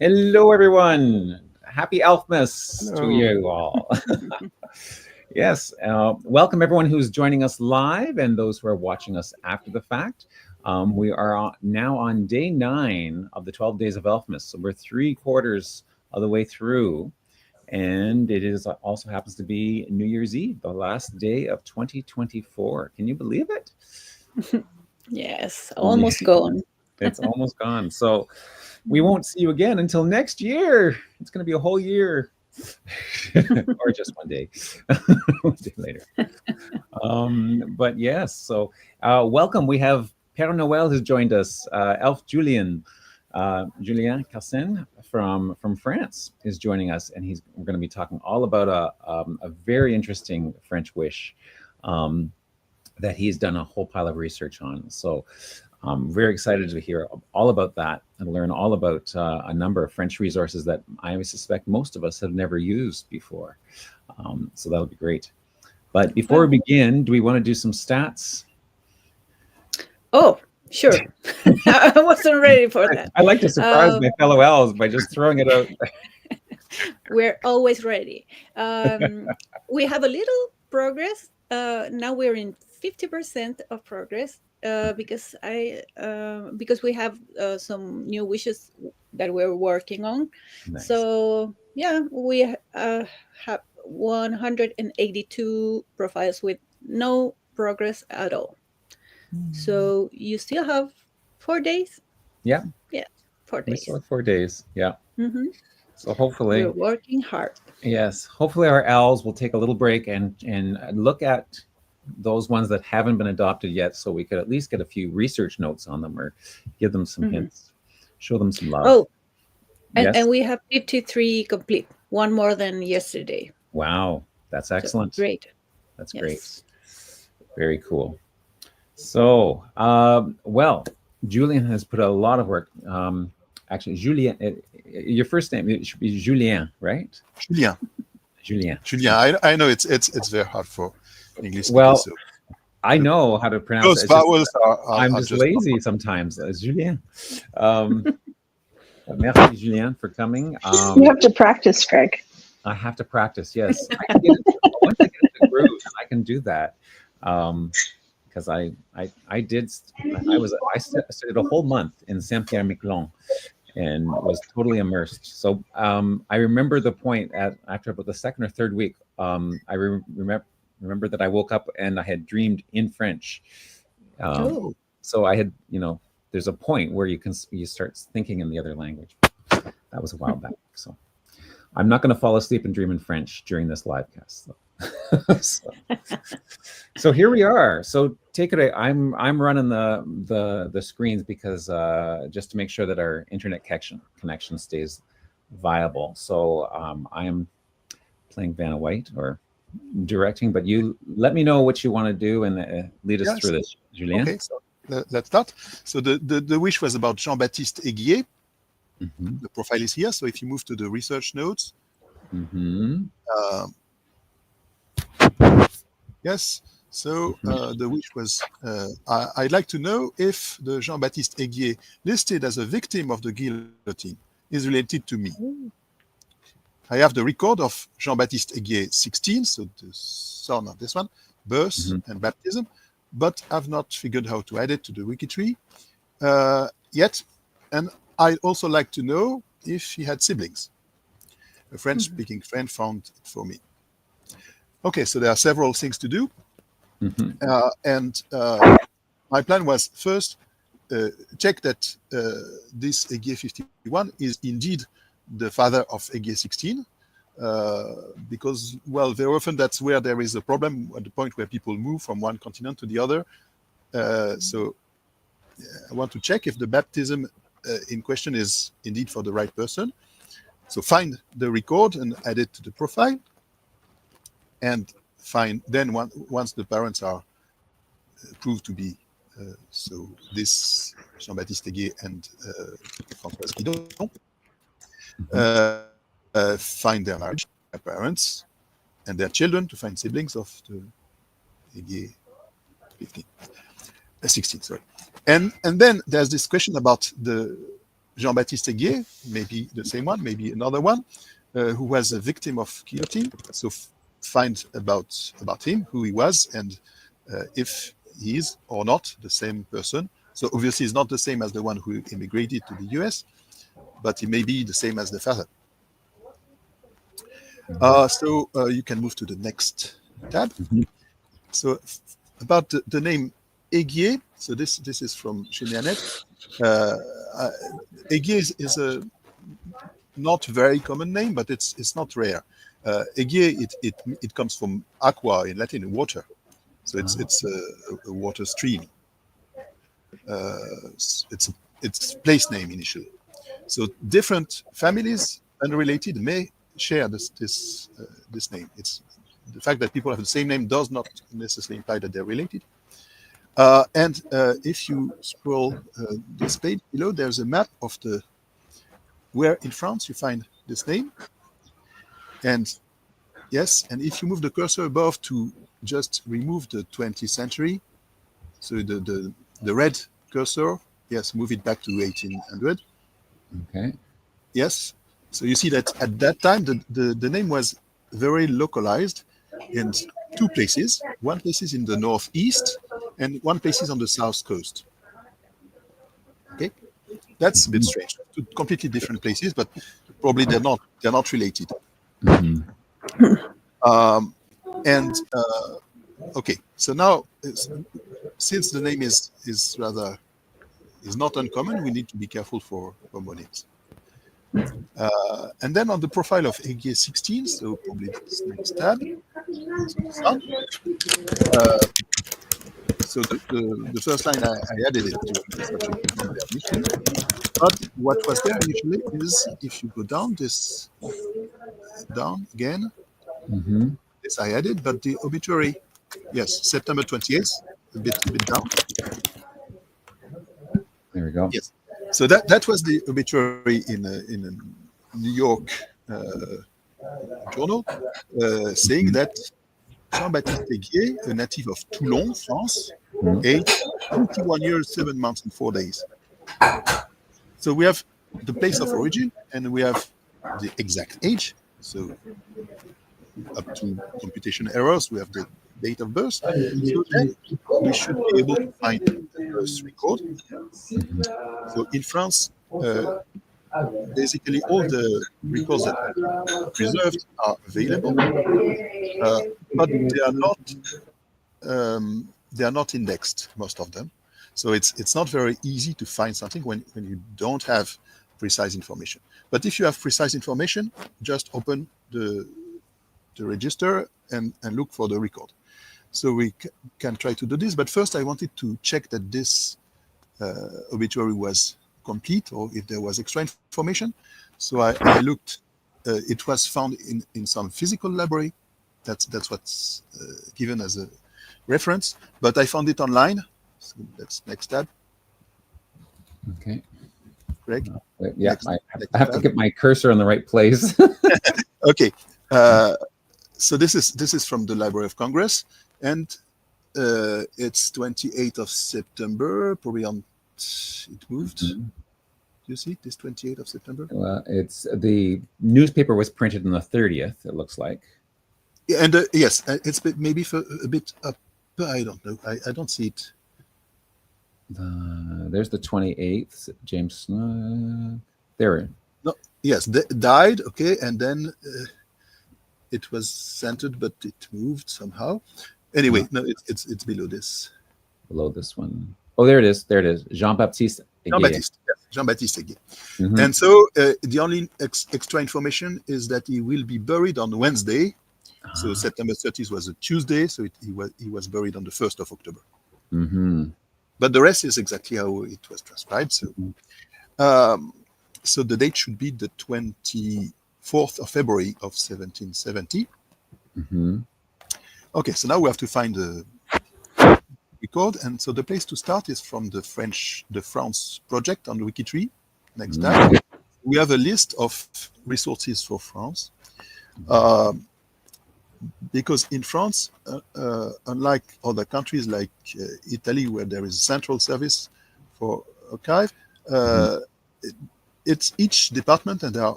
Hello, everyone. Happy Elfmas to Hello. you all. Yes, welcome everyone who's joining us live and those who are watching us after the fact. We are now on day 9 of the 12 days of Elfmas, so we're 3/4 of the way through, and it is also happens to be New Year's Eve, the last day of 2024. Can you believe it? Yes, Yeah, almost gone. it's almost gone. So we won't see you again until next year. It's going to be a whole year. Or just one day, one day later. But yes, so welcome. We have Père Noël has joined us. Elf Julien Cassin from France is joining us, and we're going to be talking all about a very interesting French wish that he's done a whole pile of research on. So I'm very excited to hear all about that and learn all about a number of French resources that I suspect most of us have never used before. So that'll be great. But before we begin, do we want to do some stats? Oh, sure. I wasn't ready for that. I like to surprise my fellow elves by just throwing it out. We're always ready. We have a little progress. Now we're in 50% of progress because we have some new wishes that we're working on. Nice. So yeah, we have 182 profiles with no progress at all. So you still have 4 days? Yeah. Yeah, 4 We days. still have 4 days. Yeah. Mm-hmm. So hopefully, We're working hard. yes, hopefully our elves will take a little break and look at those ones that haven't been adopted yet, so we could at least get a few research notes on them or give them some hints, show them some love. Oh, yes. and we have 53 complete, one more than yesterday. Wow, that's excellent. So, great. That's Yes. great. Very cool. So, well, Julien has put a lot of work. Actually, Julien, your first name it should be Julien, right? Julien. Julien. Julien. I know it's very hard for English Well, speakers. So I know how to pronounce those it. It's just, vowels I'm are just just lazy sometimes. Julien. Merci, Julien, for coming. You have to practice, Greg. I have to practice. Yes, I can get once I get into the groove, I can do that. Because I studied a whole month in Saint-Pierre-Miquelon and was totally immersed. So I remember the point after about the second or third week. I remember that I woke up and I had dreamed in French. So I had, there's a point where you start thinking in the other language. That was a while back. So I'm not going to fall asleep and dream in French during this live cast. So here we are. So take it away. I'm running the screens because just to make sure that our internet connection stays viable. So I am playing Vanna White or directing, but you let me know what you want to do and lead us through this, Julien. Okay, so let's start. So the wish was about Jean-Baptiste Aiguier. Mm-hmm. The profile is here. So if you move to the research notes, yes. So the wish was, I'd like to know if the Jean-Baptiste Aiguier listed as a victim of the guillotine is related to me. I have the record of Jean-Baptiste Aiguier 16, so the son of this one, birth and baptism, but I've not figured how to add it to the WikiTree yet. And I'd also like to know if he had siblings. A French-speaking friend found it for me. Okay, so there are several things to do. And my plan was first check that this Aiguier 51 is indeed the father of Aiguier 16, because, well, very often that's where there is a problem at the point where people move from one continent to the other. So I want to check if the baptism in question is indeed for the right person. So find the record and add it to the profile, and find then once the parents are proved to be so this Jean-Baptiste Aiguier and Françoise Guidon, find their marriage, their parents, and their children to find siblings of the Aiguier 16. Sorry, and then there's this question about the Jean-Baptiste Aiguier, maybe the same one, maybe another one, who was a victim of guillotine. So find about him, who he was, and if he is or not the same person. So obviously he's not the same as the one who immigrated to the US, but he may be the same as the father. So you can move to the next tab. So about the name Aiguier, so this is from Genealogy. Aiguier is a not very common name, but it's not rare. Aiguier, it comes from aqua in Latin, water. So it's a water stream. It's place name initially. So different families, unrelated, may share this name. It's the fact that people have the same name does not necessarily imply that they're related. And if you scroll this page below, there's a map of where in France you find this name. And yes, and if you move the cursor above to just remove the 20th century, so the red cursor, yes, move it back to 1800. Okay. Yes. So you see that at that time, the name was very localized in two places. One place is in the northeast and one place is on the south coast. Okay. That's a bit strange. Two completely different places, but probably they're not related. Okay. So now, since the name is not uncommon, we need to be careful for homonyms. And then on the profile of Aiguier 16, so probably this next tab. So the first line I added it to the subject. But what was there initially is, if you go down again, this I added, but the obituary, yes, September 28th, a bit down. There we go. Yes. So that was the obituary in a New York journal, saying that Jean-Baptiste Aiguier, a native of Toulon, France, aged 21 years, 7 months, and 4 days. So we have the place of origin, and we have the exact age. So up to computation errors, we have the date of birth. So then we should be able to find the birth record. So in France, basically all the records that are preserved are available, but they are not indexed, most of them. So it's not very easy to find something when you don't have precise information. But if you have precise information, just open the register and look for the record. So we can try to do this, but first I wanted to check that this obituary was complete or if there was extra information. So I looked, it was found in some physical library. That's what's given as a reference, but I found it online. So that's next tab. Okay. Greg? Yeah, I have to get my cursor in the right place. Okay. So this is from the Library of Congress, and it's 28th of September, probably on, it moved. Do you see this 28th of September? It's the newspaper was printed on the 30th, it looks like. Yeah, and yes, it's maybe for a bit up, I don't know. I don't see it. There's the 28th, James. There. No, yes, died. Okay, and then it was centered, but it moved somehow. Anyway, no, it's below this. Below this one. Oh, there it is. There it is. Jean-Baptiste Aiguier. Jean-Baptiste Aiguier. And so the only extra information is that he will be buried on Wednesday. So September 30th was a Tuesday, so he was buried on the 1st of October. But the rest is exactly how it was transcribed. So, so the date should be the 24th of February of 1770. Okay, so now we have to find the record, and so the place to start is from the France project on WikiTree. Next time, we have a list of resources for France. Because in France, unlike other countries like Italy, where there is a central service for archive, it's each department, and there are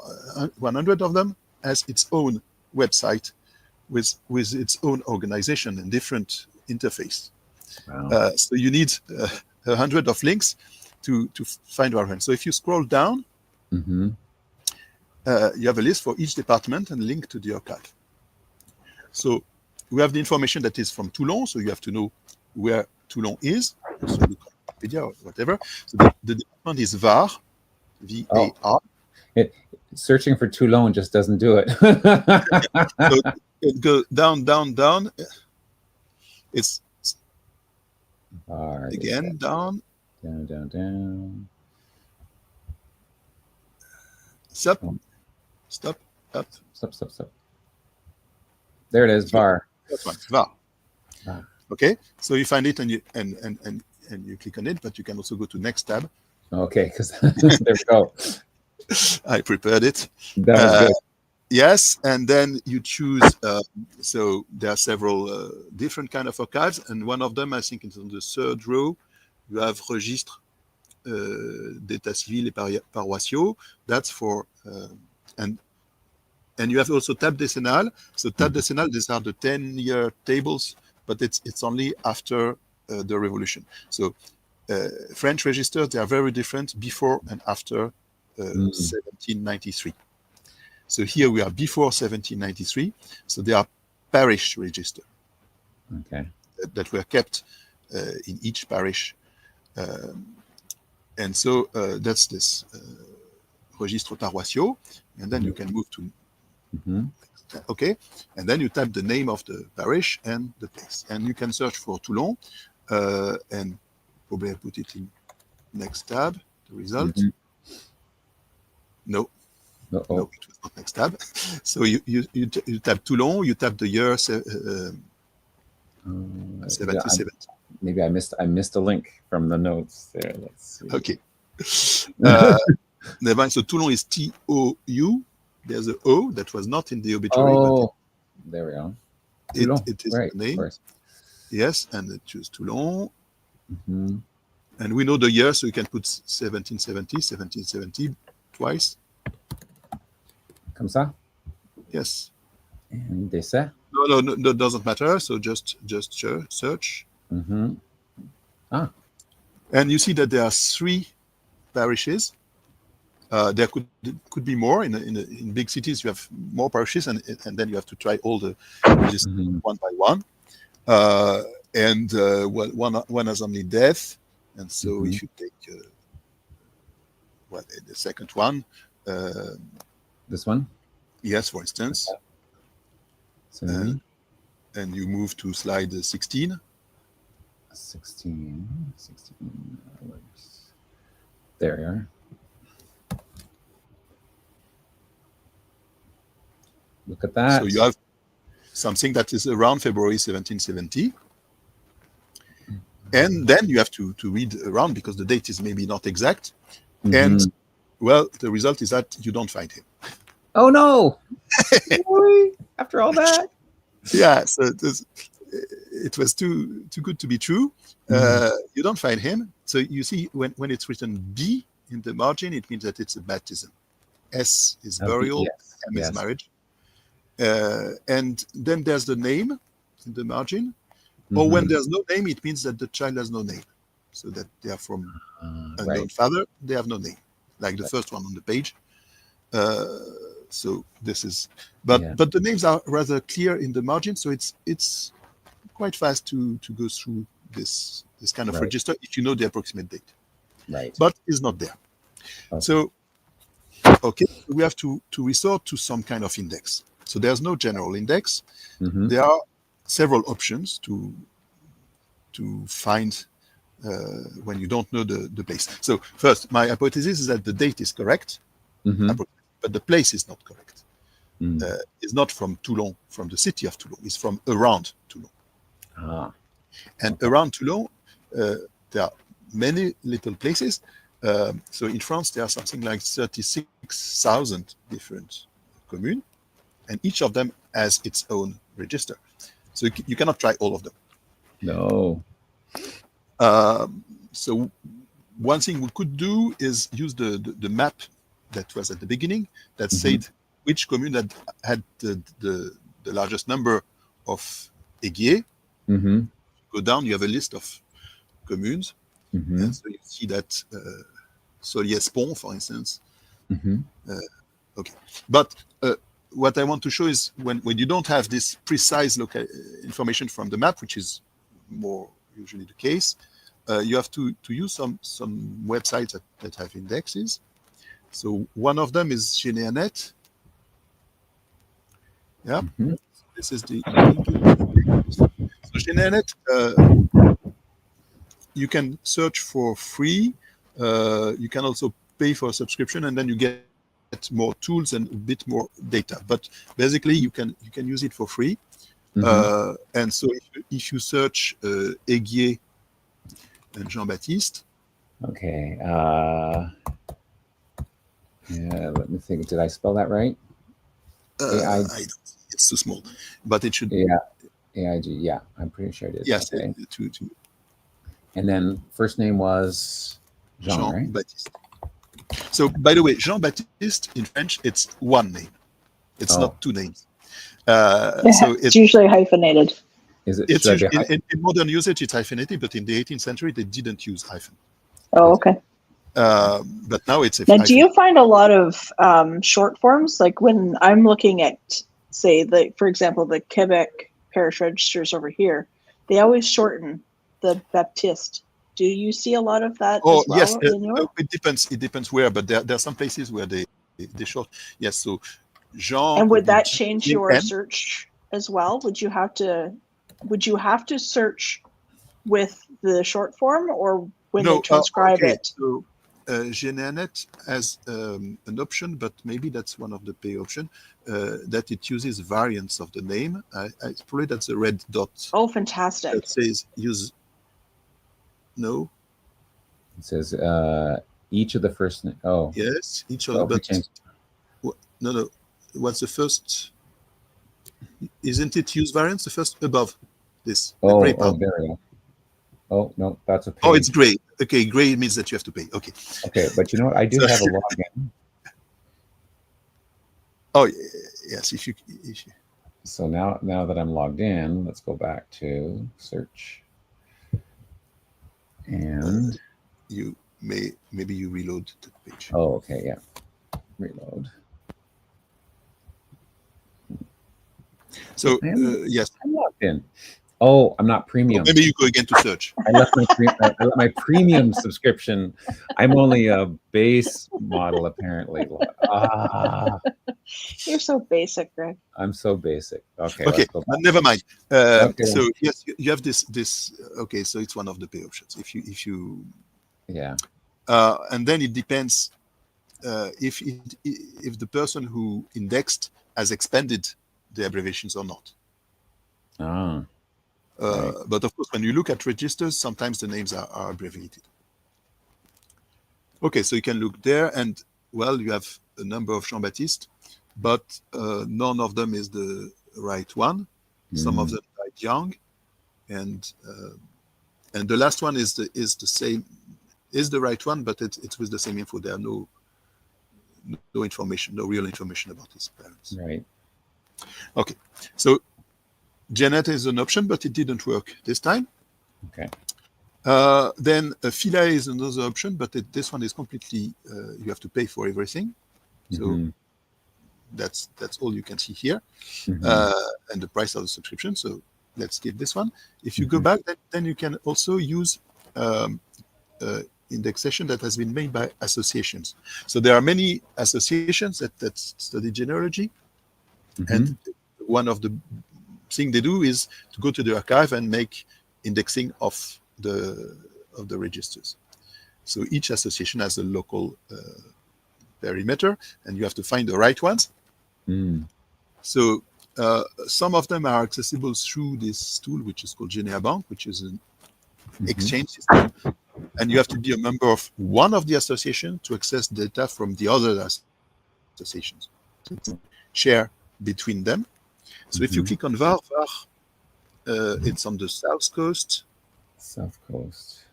100 of them, has its own website with its own organization and different interface. Wow. So you need 100 of links to find our hand. So if you scroll down, Mm-hmm. you have a list for each department and link to the archive. So we have the information that is from Toulon, so you have to know where Toulon is. So look on Wikipedia or whatever. So the department is VAR, V-A-R. Searching for Toulon just doesn't do it. So it goes down, down, down. It's again down. Down, down, down. Stop. Oh. Stop. Up. Stop. There it is, VAR. That's one. VAR. Ah. Okay. So you find it and you click on it, but you can also go to next tab. Okay, because there we go. I prepared it. That was good. Yes, and then you choose. So there are several different kind of archives, and one of them, I think, is on the third row. You have registre d'état civil et paroissiaux. That's for and you have also tab décennal. So tab décennal, these are the 10-year tables, but it's only after the revolution. So French registers, they are very different before and after 1793. So here we are before 1793. So they are parish register. Okay. That were kept in each parish. And so that's this registre paroissiaux. And then you can move to, okay. And then you type the name of the parish and the place. And you can search for Toulon and probably I put it in next tab, the result. No. No, it was not next tab. So you type Toulon, you type the year 1770. Maybe I missed a link from the notes there. Let's see. Okay. So Toulon is T-O-U. There's a O that was not in the obituary. Oh, there we go. It is right, the name. Yes, and it choose Toulon. And we know the year, so you can put 1770 twice. Comme ça? Yes. And décès? No, that doesn't matter. So just search. Ah. And you see that there are 3 parishes. There could be more. In big cities, you have more parishes, and then you have to try all the registers one by one. And one has only death. And so if you take the second one. This one? Yes, for instance. And you move to slide 16. 16. There you are. Look at that. So you have something that is around February 1770. And then you have to read around because the date is maybe not exact. And, well, the result is that you don't find him. Oh, no. After all that? Yeah, so it was too good to be true. You don't find him. So you see when it's written B in the margin, it means that it's a baptism. S is burial, M is marriage. And then there's the name in the margin. Or when there's no name, it means that the child has no name. So that they are from unknown father, they have no name. Like the first one on the page. So this is, but the names are rather clear in the margin, so it's quite fast to go through this kind of register if you know the approximate date. Right. But it's not there. Okay. So we have to resort to some kind of index. So there's no general index. There are several options to find when you don't know the place. So first, my hypothesis is that the date is correct. But the place is not correct. It's not from Toulon, from the city of Toulon. It's from around Toulon. And around Toulon, there are many little places. So in France, there are something like 36,000 different communes, and each of them has its own register. So you cannot try all of them. No. So one thing we could do is use the map that was at the beginning that said which commune had the largest number of aiguilles. Go down, you have a list of communes. And so you see that Soliès-Pont, for instance. Okay. But what I want to show is when you don't have this precise local information from the map, which is more usually the case, you have to use some websites that have indexes. So one of them is Genealogy. Yeah. This is the so Genealogy, you can search for free. You can also pay for a subscription, and then you get more tools and a bit more data. But basically, you can use it for free. And so if you search Aiguier and Jean-Baptiste. Okay. Yeah, let me think. Did I spell that right? I don't, it's too small, but it should. Yeah. AIG. Yeah, I'm pretty sure it is. Yes. Okay. Two. And then first name was Jean-Baptiste. Right? So, by the way, Jean-Baptiste in French, it's one name. It's not two names. So it's usually hyphenated. Is it? It's usually, in modern usage, it's hyphenated, but in the 18th century, they didn't use hyphen. Oh, okay. But now it's a Now, do you find a lot of short forms? Like when I'm looking at, say, for example, the Quebec parish registers over here, they always shorten the Baptiste. Do you see a lot of that as well? Yes, in Europe? it depends. It depends where, but there are some places where they short. Yes, so Jean. And would that change your search as well? Would you have to search with the short form, or when they transcribe it? So Genealogy has an option, but maybe that's one of the pay option that it uses variants of the name. Probably that's a red dot. Oh, fantastic! That says use. No. It says each of the first. Oh. Yes, each of the. No. What's the first? Isn't it use variants? The first above this. Oh, there we go. Oh no, that's a pay. Oh, it's gray. Okay, gray means that you have to pay. Okay. Okay, but you know what? I do have a login. Oh yes, if you. So now that I'm logged in, let's go back to search. And you maybe you reload the page. Oh, okay, yeah. Reload. So yes, I'm logged in. Oh, I'm not premium. Maybe you go again to search. I left my premium subscription. I'm only a base model, apparently. You're so basic, Greg. I'm so basic. Okay. Okay, but never mind. Okay. So yes, you have this. Okay, so it's one of the pay options. If you. Yeah. And then it depends if the person who indexed has expanded the abbreviations or not. Ah. Right. But of course, when you look at registers, sometimes the names are abbreviated. Okay, so you can look there, and well, you have a number of Jean-Baptiste, but none of them is the right one. Some of them died young, and the last one is the same, is the right one, but it's with the same info. There are no information, no real information about his parents. Right. Okay, so Janet is an option, but it didn't work this time. Okay. Then Philae is another option, but this one is completely, you have to pay for everything. So that's all you can see here. And the price of the subscription. So let's skip this one. If you go back, then you can also use indexation that has been made by associations. So there are many associations that study genealogy. And one of the thing they do is to go to the archive and make indexing of the registers. So each association has a local perimeter, and you have to find the right ones. So some of them are accessible through this tool, which is called Genealogy, which is an exchange system, and you have to be a member of one of the associations to access data from the other associations. So share between them. So if you click on Var, it's on the south coast. South coast.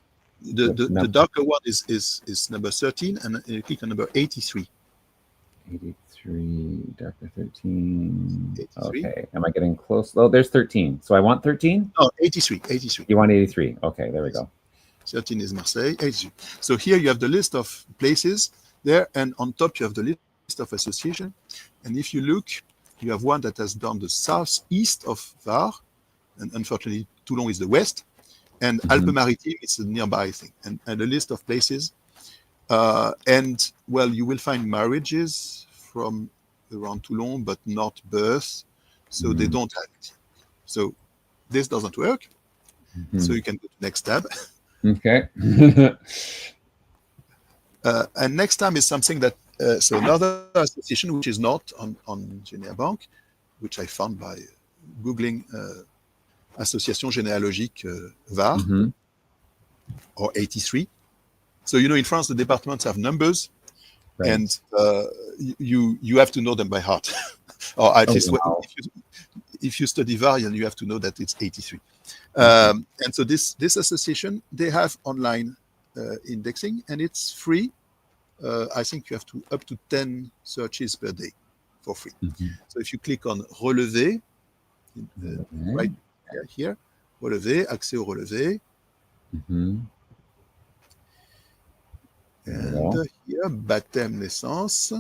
The darker one is number 13, and you click on number 83. 83, darker 13. 83. Okay. Am I getting close? Oh, there's 13. So I want 13? No, 83. 83. You want 83. Okay, there we go. 13 is Marseille. 83. So here you have the list of places there, and on top you have the list of association. And if you look, you have one that has done the southeast of Var, and unfortunately Toulon is the west, and Alpes-Maritimes is a nearby thing, and a list of places. And well, you will find marriages from around Toulon, but not births, so they don't have it. So this doesn't work. So you can go to next tab. Okay. And next tab is something that so another association which is not on Genealogy, which I found by googling Association Généalogique Var or 83. So in France the departments have numbers, Right. and you have to know them by heart, or at least wow. if you study Var, you have to know that it's 83. And so this association, they have online indexing, and it's free. I think you have to up to 10 searches per day for free. So if you click on relevé, right here, relevé, accès au relevé, and here baptême, naissance,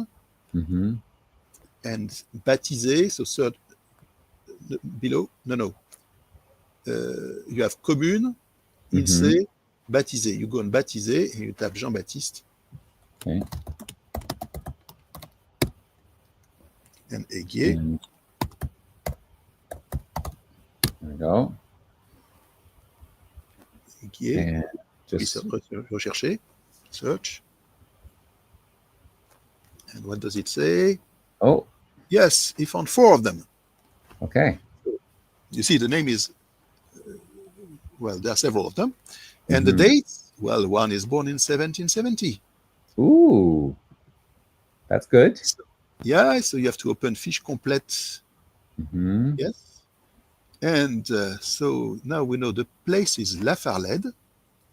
and baptisé. So third below, no. You have commune, INSEE, baptisé. You go on baptisé and you type Jean-Baptiste. Okay. And Aiguier. And there we go. Aiguier. And just rechercher. Search. And what does it say? oh, Yes, he found 4 of them. okay. You see, the name is, well, there are several of them. And the dates, well, one is born in 1770. Ooh, that's good. So you have to open fiche complète. Yes. And so now we know the place is La Farlède.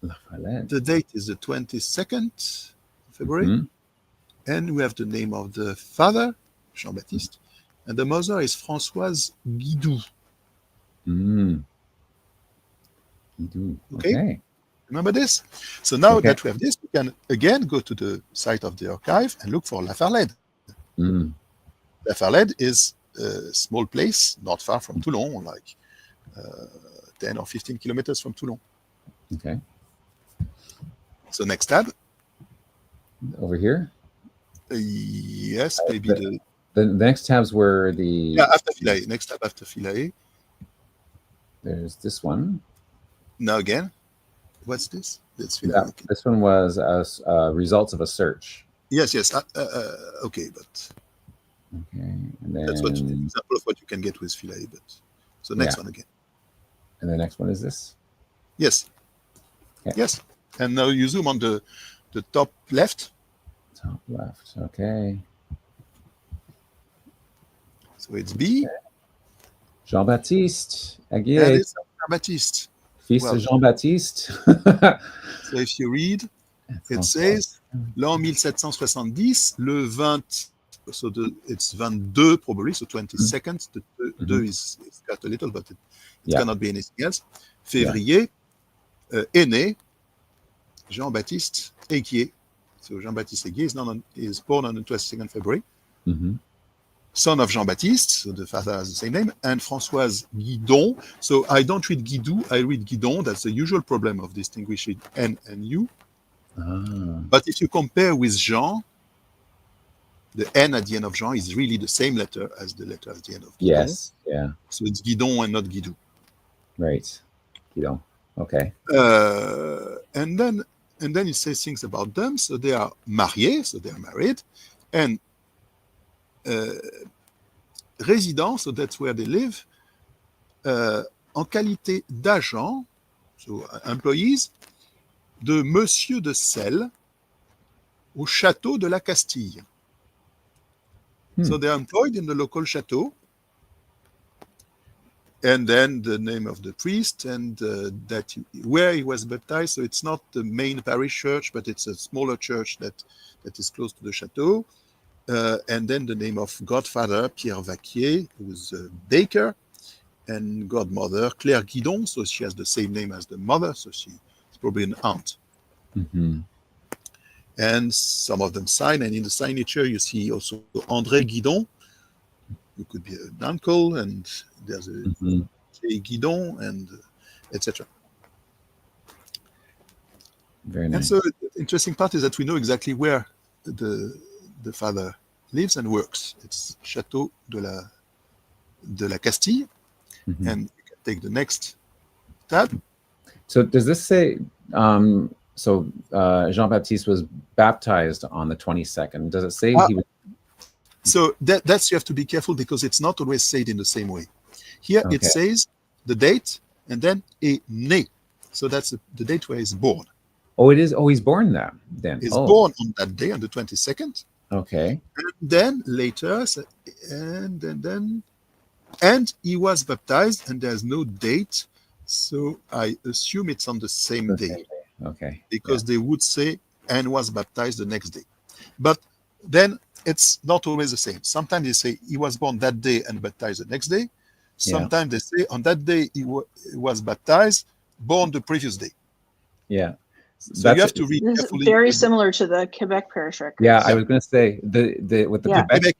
The date is the 22nd February. And we have the name of the father, Jean-Baptiste, and the mother is Françoise Guidou. Okay. Remember this? So now that we have this, we can again go to the site of the archive and look for La Farlède. La Farlède is a small place not far from Toulon, like 10 or 15 kilometers from Toulon. Okay. So next tab. Over here? Yes, maybe the next tabs were the... Yeah, after Philae. Next tab after Philae. There's this one. Now again. What's this? That's Philae. This one was results of a search. Yes. Okay, but... Okay, and then... That's what example of what you can get with Philae, but... So next one again. And the next one is this? Yes. Okay. Yes. And now you zoom on the top left. Top left, okay. So it's B. Okay. Jean-Baptiste Aguier. That is Jean-Baptiste. Fils de Jean-Baptiste. So if you read, it says, l'an 1770, le 20, so it's 22 probably, so 22nd, the 2 is cut a little, but it cannot be anything else. Février, est né Jean-Baptiste Aiguier. So Jean-Baptiste Aiguier is born on the 22nd February. Son of Jean-Baptiste, so the father has the same name, and Françoise Guidon. So I don't read Guidou, I read Guidon. That's the usual problem of distinguishing N and U. But if you compare with Jean, the N at the end of Jean is really the same letter as the letter at the end of Guidon. Yes, So it's Guidon and not Guidou. Right, Guidon. Okay. And then it says things about them. So they are mariés, so they are married, and résidents, so that's where they live, en qualité d'agent, so employees, de Monsieur de Celles au château de la Castille. So they are employed in the local château. And then the name of the priest and where he was baptized. So it's not the main parish church, but it's a smaller church that is close to the chateau. and then the name of godfather, Pierre Vaquier, who was a baker, and godmother, Claire Guidon, so she has the same name as the mother, so she's probably an aunt. And some of them sign, and in the signature you see also André Guidon, who could be an uncle, and there's a J. Guidon, and etc. Very nice. And so the interesting part is that we know exactly where the father lives and works. It's Château de la Castille, and you can take the next tab. So does this say? Jean-Baptiste was baptized on the 22nd. Does it say he was? So that's you have to be careful because it's not always said in the same way. Here it says the date and then est né. So that's the date where he's born. Oh, it is. Oh, he's born then. He's born on that day, on the 22nd. Okay. And then later, and he was baptized, and there's no date. So I assume it's on the same day. Okay. Because they would say, and was baptized the next day. But then it's not always the same. Sometimes they say he was born that day and baptized the next day. Sometimes they say on that day he was baptized, born the previous day. Yeah. So you have to read carefully. Very similar to the Quebec parish record. Yeah, I was going to say with the Quebec.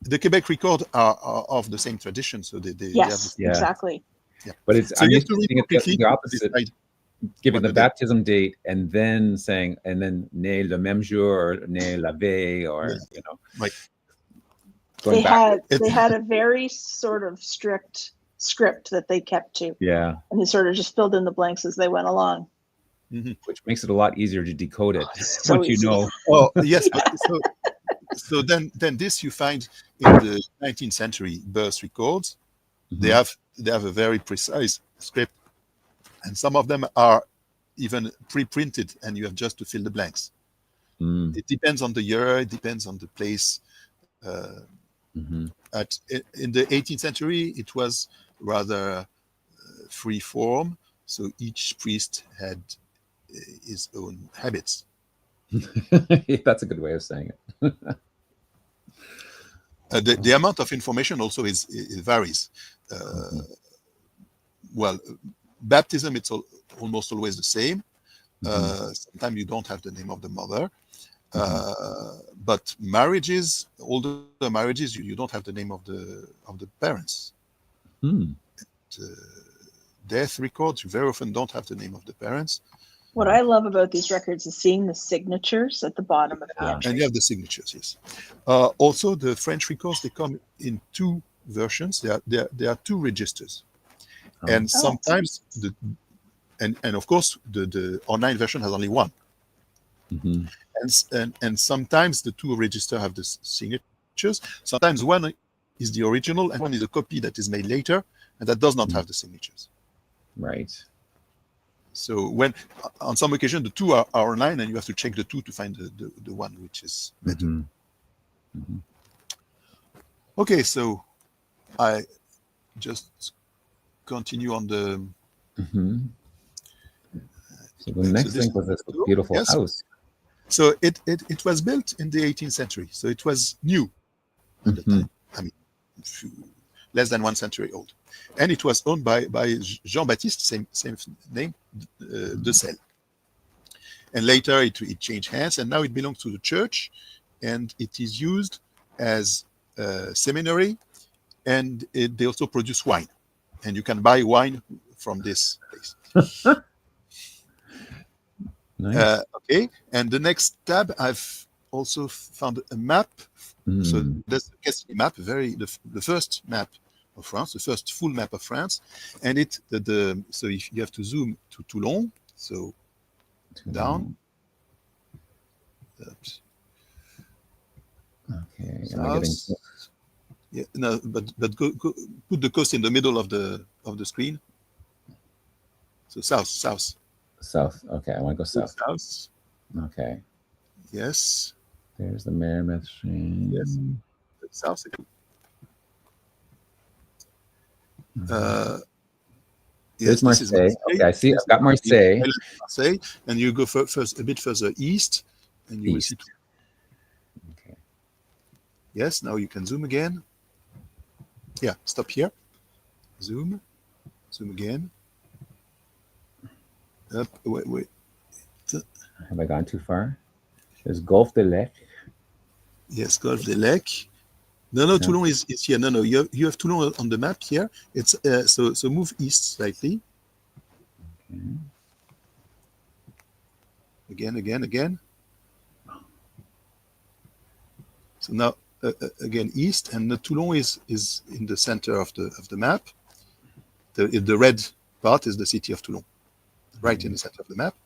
The Quebec record are of the same tradition, so they yes, have exactly. Yeah. But it's so I'm you used have to read to completely the opposite, giving the baptism date and then saying né le même jour or né la veille or Right. They had a very sort of strict script that they kept to. Yeah. And they sort of just filled in the blanks as they went along. Which makes it a lot easier to decode it So once you know. Oh yes, so then this you find in the 19th century birth records. They have a very precise script, and some of them are even pre-printed, and you have just to fill the blanks. It depends on the year, it depends on the place. In the 18th century, it was rather free form, so each priest had his own habits. That's a good way of saying it. The amount of information also it varies. Well, baptism, it's almost always the same. Sometimes you don't have the name of the mother. But marriages, older marriages, you don't have the name of the parents. Death records, you very often don't have the name of the parents. What I love about these records is seeing the signatures at the bottom of the entry. And you have the signatures, yes. Also, the French records, they come in two versions. There are two registers. And sometimes, and of course, the online version has only one. And sometimes the two registers have the signatures. Sometimes one is the original and one is a copy that is made later, and that does not have the signatures. Right. So when on some occasion the two are online, and you have to check the two to find the one which is better. Okay, so I just continue on the. So the next thing was this beautiful house. So it was built in the 18th century, so it was new at the time. I mean, less than 1 century old, and it was owned by Jean-Baptiste, same name, de Selle. And later it changed hands, and now it belongs to the church, and it is used as a seminary, and they also produce wine, and you can buy wine from this place. Nice. Okay, and the next tab, I've also found a map. So that's the Castille map, the first map of France, the first full map of France, and so if you have to zoom to Toulon, so down. Oops. Okay. Yeah, no, but go put the coast in the middle of the screen. So south. Okay, I want to go south. South. Okay. Yes. There's the Merrimack Stream. Yes. South. There's Marseille. Okay, I see. I've got Marseille. Marseille, and you go first a bit further east, and you will see. Okay. Yes, now you can zoom again. Yeah, stop here. Zoom. Zoom again. Up, wait. Have I gone too far? There's Golfe de Lec. Yes, Golfe de Lec. No, Toulon is here. No, you have Toulon on the map here. It's so move east slightly. Okay. Again. So now again east, and Toulon is in the center of the map. The red part is the city of Toulon, right in the center of the map.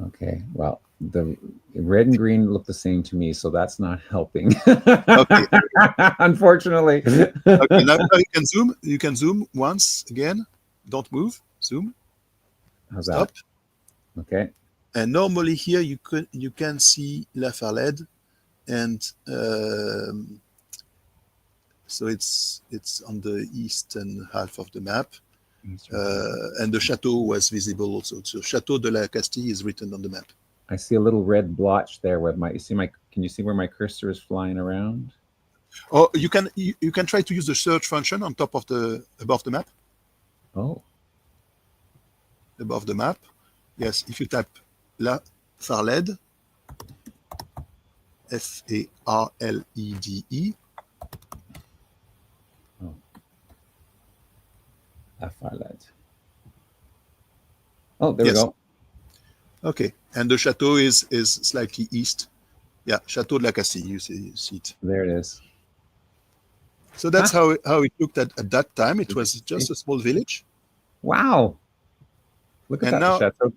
Okay. Well, the red and green look the same to me, so that's not helping. Okay. Unfortunately. Okay. Now you can zoom. You can zoom once again. Don't move. Zoom. How's Stop. that? Okay. And normally here you can see La Farled, and so it's on the eastern half of the map. And the chateau was visible also. So Chateau de la Castille is written on the map. I see a little red blotch there with can you see where my cursor is flying around? Or you can try to use the search function on top of above the map. Oh. Above the map. Yes, if you type La Farled, Farlede. Oh. La Farled. Oh, there we go. Okay, and the chateau is slightly east. Yeah, Chateau de la Castille. You see it. There it is. So that's how it looked at that time. It was just a small village. Wow. Look at And that, now, Chateau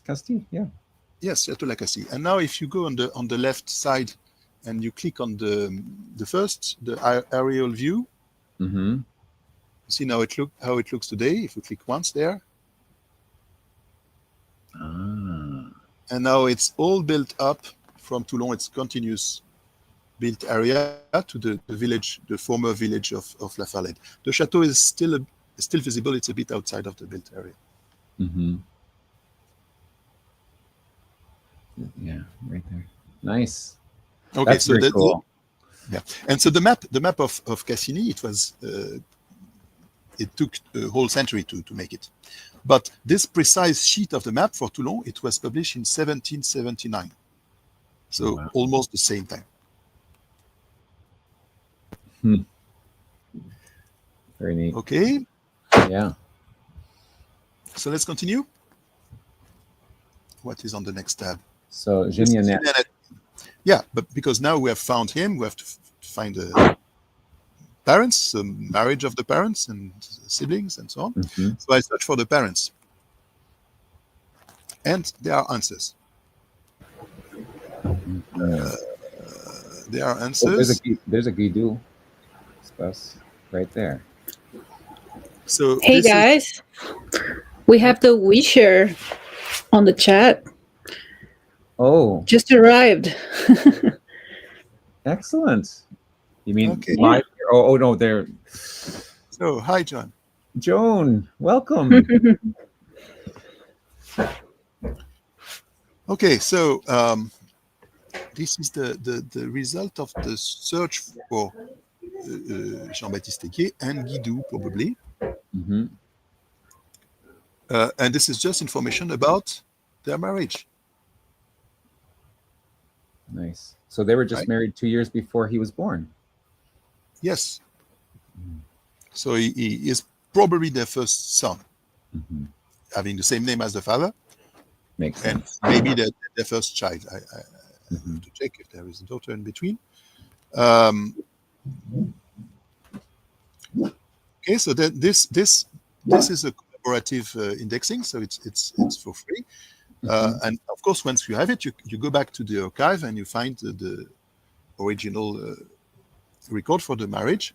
Castille. Yeah. Yes, Chateau de la Castille. And now, if you go on the left side, and you click on the aerial view, Mm-hmm. see now how it looks today. If you click once there, and now it's all built up from Toulon. It's continuous built area to the village, the former village of La Farled. The chateau is still visible. It's a bit outside of the built area. Mm-hmm. Yeah, right there. Nice. Okay, that's very cool. Yeah, and so the map of Cassini, it took a whole century to make it, but this precise sheet of the map for Toulon, it was published in 1779, so wow. almost the same time. Very neat. Okay. Yeah. So let's continue. What is on the next tab? So Genealogy. Yeah, but because now we have found him, we have to find the parents, the marriage of the parents and siblings and so on. Mm-hmm. So I search for the parents. And there are answers. There are answers. Oh, there's a Guidou spouse right there. So hey guys, we have the Wisher on the chat. Oh, just arrived. Excellent. You mean okay. live? Oh no, there. So hi, John. Joan, welcome. Okay, so this is the result of the search for Jean-Baptiste Aiguier and Guidou, probably. Mm-hmm. And this is just information about their marriage. Nice. So they were just married 2 years before he was born. Yes. So he is probably their first son, having the same name as the father. Makes sense. And maybe their first child. I have to check if there is a daughter in between. Okay, so this is a collaborative indexing, so it's for free. And of course, once you have it, you go back to the archive and you find the original record for the marriage,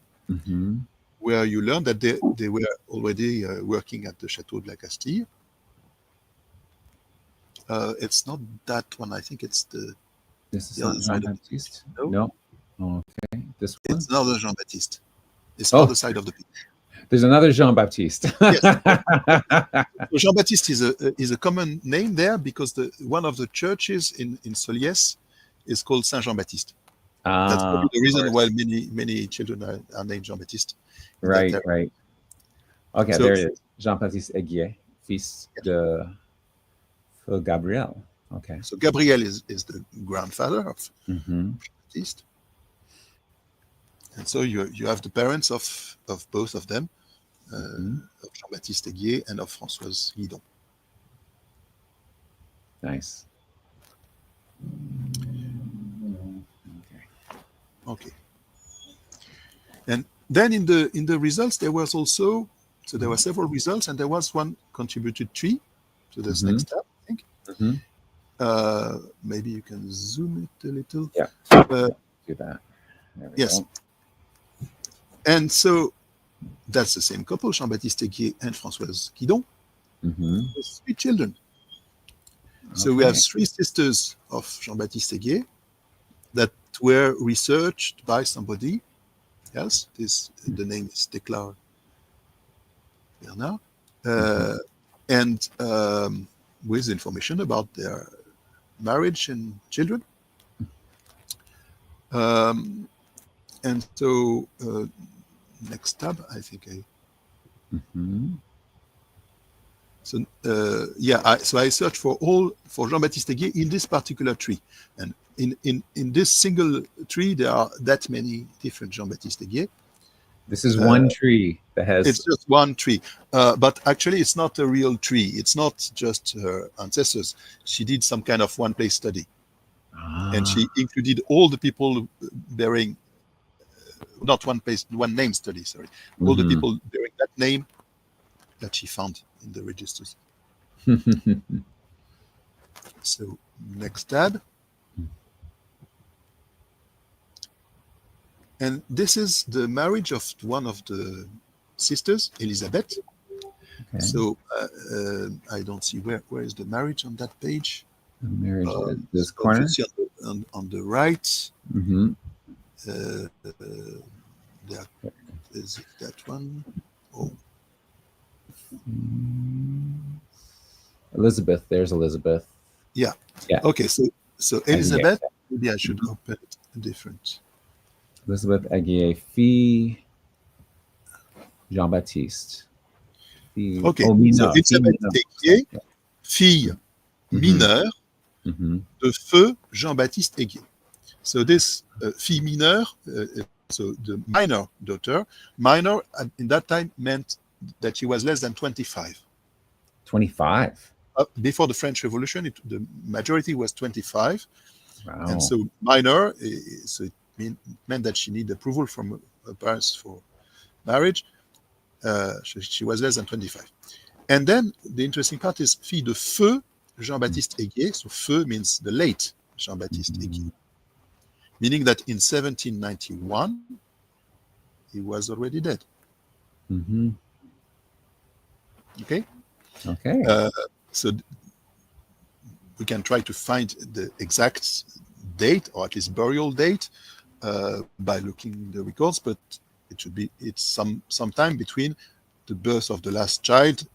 where you learn that they were already working at the Chateau de la Castille. It's not that one. I think it's This is not Jean-Baptiste? No. Oh, okay. This one? It's another Jean-Baptiste. It's the other side of the page. There's another Jean-Baptiste. Yes. So Jean-Baptiste is a common name there because one of the churches in Soliès is called Saint Jean-Baptiste. That's probably the of reason course. why many children are named Jean-Baptiste. in that Right, area. right. Okay, So there it is. Jean-Baptiste Aiguier, fils de Feu Gabriel. Okay. so Gabriel is the grandfather of Mm-hmm. Baptiste. And so you have the parents of both of them, Mm-hmm. of Jean-Baptiste Aiguier and of Françoise Guidon. Nice. Okay. And then in the results there was also, so there were several results, and there was one contributed tree. So this Mm-hmm. next tab, I think. Mm-hmm. Maybe you can zoom it a little. Yeah. Uh, Do that. There we yes. go. And so that's the same couple, Jean-Baptiste Aiguier and Françoise Guidon, Mm-hmm. with 3 children. So we have 3 sisters of Jean-Baptiste Aiguier that were researched by somebody else. The name is Tecla Bernard, and with information about their marriage and children. And so next tab, I think Mm-hmm. so so I searched for Jean-Baptiste Aiguier in this particular tree, and in this single tree there are that many different Jean-Baptiste Aiguier. This is one tree that has. It's just one tree, but actually it's not a real tree. It's not just her ancestors. She did some kind of one-place study, and she included all the people bearing not one name study. Sorry, all the people bearing that name that she found in the registers. So next tab. And this is the marriage of one of the sisters, Elizabeth. Okay. So I don't see where is the marriage on that page. The marriage is this corner. You see on the right. Mm-hmm. That is that one. Oh. Elizabeth. There's Elizabeth. Yeah. Yeah. Okay. So Elizabeth. Maybe I should open it different. Elizabeth Aiguier, fille Jean-Baptiste. Okay. Mineure. So Elizabeth Aiguier, fille mineure de feu Jean-Baptiste Aiguier. So this fille mineure, so the minor daughter, minor in that time meant that she was less than 25. 25. Before the French Revolution, the majority was 25. Wow. And so minor, so it meant that she needed approval from her parents for marriage. She was less than 25. And then the interesting part is fille de feu Jean-Baptiste Aiguier. So feu means the late Jean-Baptiste Aiguier, meaning that in 1791 he was already dead. Mm-hmm. Okay. So we can try to find the exact date, or at least burial date, by looking in the records, but it's some time between the birth of the last child,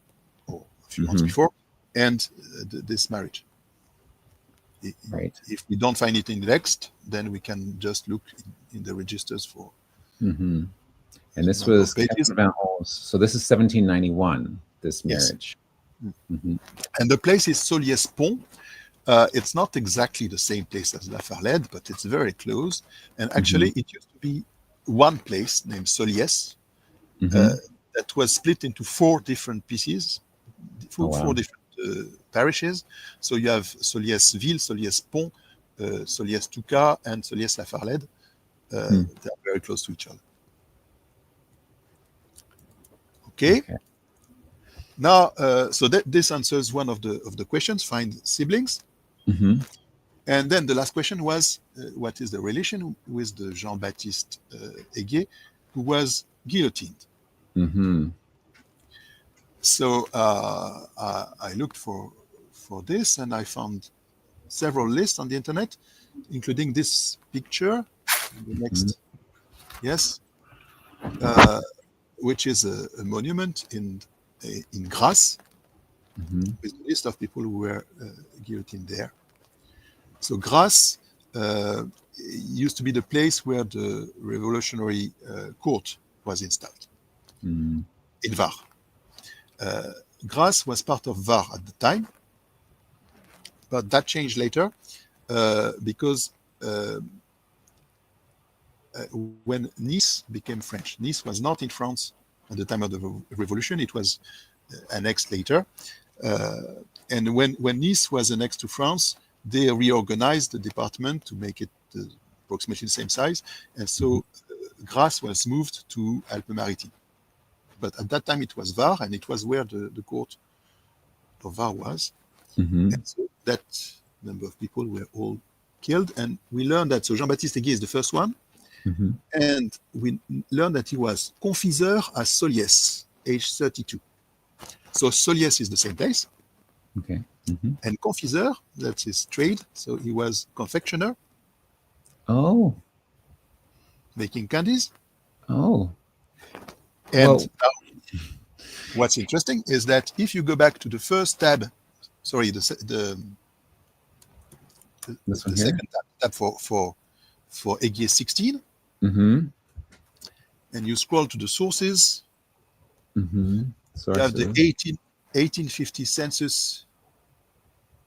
or a few months before, and this marriage. Right. If we don't find it in the text, then we can just look in the registers for. And this was so this is 1791. This marriage. Yes. And the place is Soliès-Pont. It's not exactly the same place as La Farlède, but it's very close. And actually, it used to be one place named Soliès that was split into 4 different pieces, 4 different parishes. So you have Soliès-Ville, Soliès-Pont, Soliès-Touca, and Soliès-La Farlède. They are very close to each other. Okay. Now, so this answers one of the questions: find siblings. And then the last question was, what is the relation with the Jean-Baptiste Aiguier, who was guillotined? So I looked for this, and I found several lists on the internet, including this picture. The next, yes, which is a monument in Grasse, with a list of people who were guillotined there. So Grasse used to be the place where the revolutionary court was installed in Var. Grasse was part of Var at the time, but that changed later because when Nice became French, Nice was not in France at the time of the revolution. It was annexed later. And when Nice was annexed to France, they reorganized the department to make it approximately the same size. And so Grasse was moved to Alpes-Maritimes. But at that time it was Var, and it was where the court of Var was. And so that number of people were all killed. And we learned that, so Jean-Baptiste Aiguier is the first one. And we learned that he was confiseur à Soliès, age 32. So Soliès is the same place. Okay. And confiseur, that's his trade. So he was confectioner. Oh. Making candies. Oh. And what's interesting is that if you go back to the first tab, sorry, the second tab for Aiguier 16, and you scroll to the sources, you have the 1850 census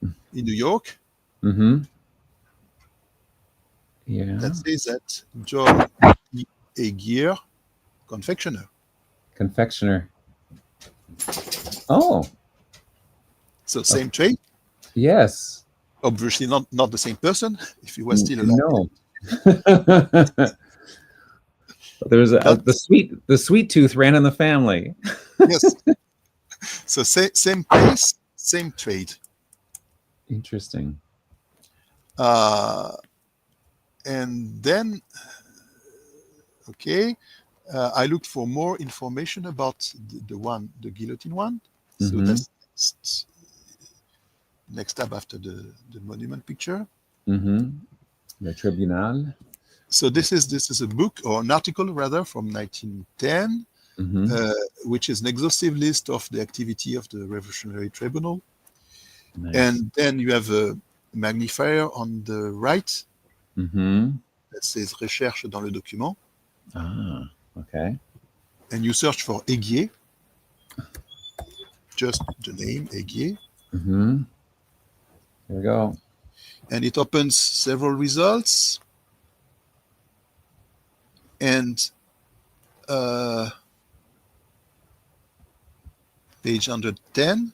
in New York. Yeah. That says that John Aiguier, confectioner. Oh. So same trade. Yes. Obviously not the same person if he was still alive. No. There's the sweet tooth ran in the family. Yes. So same place, same trade. Interesting. And then, okay, I looked for more information about the guillotine one. So that's next tab after the monument picture. Le Tribunal. So this is a book, or an article rather, from 1910, which is an exhaustive list of the activity of the Revolutionary Tribunal. Nice. And then you have a magnifier on the right that says Recherche dans le document. Ah, okay. And you search for Aiguier, just the name Aiguier. Here we go. And it opens several results. And page 110.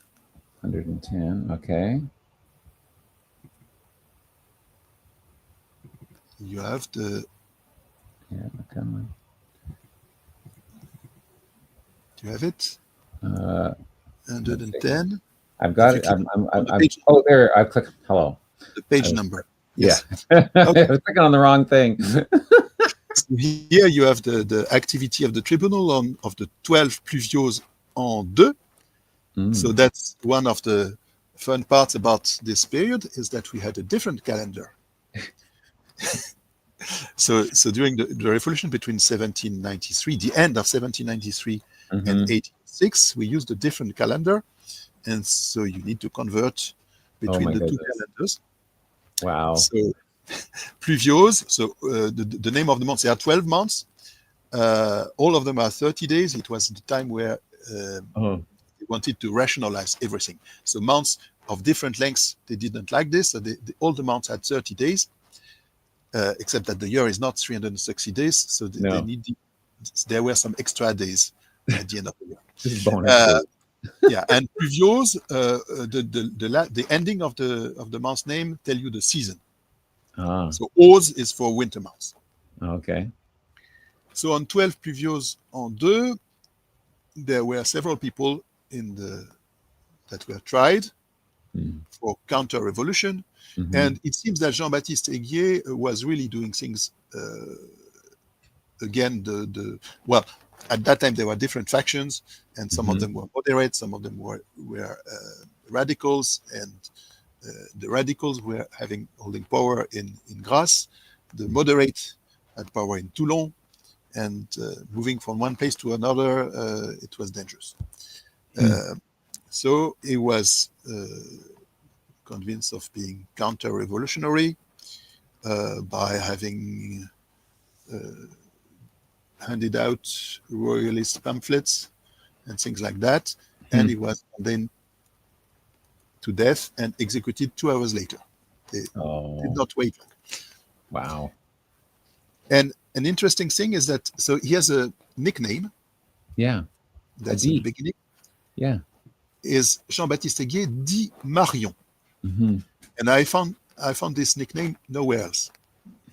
110, okay. You have the... Yeah, come on. Do you have it? 110. I've got it. Oh, there. I clicked. Hello. The page number. Yes. Yeah. Okay. I was clicking on the wrong thing. So here you have the activity of the tribunal of the 12 pluvios en deux. So that's one of the fun parts about this period, is that we had a different calendar. So during the revolution between 1793, the end of 1793 and 1806, we used a different calendar. And so you need to convert between the two calendars. Wow. So pluvios, so the name of the months, there are 12 months. All of them are 30 days. It was the time where they wanted to rationalize everything. So months of different lengths, they didn't like this. So all the months had 30 days, except that the year is not 360 days. So they need there were some extra days at the end of the year. This is bonus. Yeah, and pluvios, the ending of the month's name tell you the season. So Oz is for winter months. Okay. So on 12 pluvios en deux, there were several people that were tried for counter-revolution. And it seems that Jean-Baptiste Aiguier was really doing things again. Well, at that time there were different factions, and some of them were moderate, some of them were radicals, and the radicals were holding power in Grasse. The moderate had power in Toulon, and moving from one place to another, it was dangerous. So he was convinced of being counter-revolutionary. by having handed out royalist pamphlets and things like that, and he was condemned to death and executed 2 hours later. They did not wait long. Wow. And an interesting thing is that, so he has a nickname. Yeah. That's in the beginning. Yeah. Is Jean-Baptiste Aiguier dit Marion. Mm-hmm. And I found this nickname nowhere else.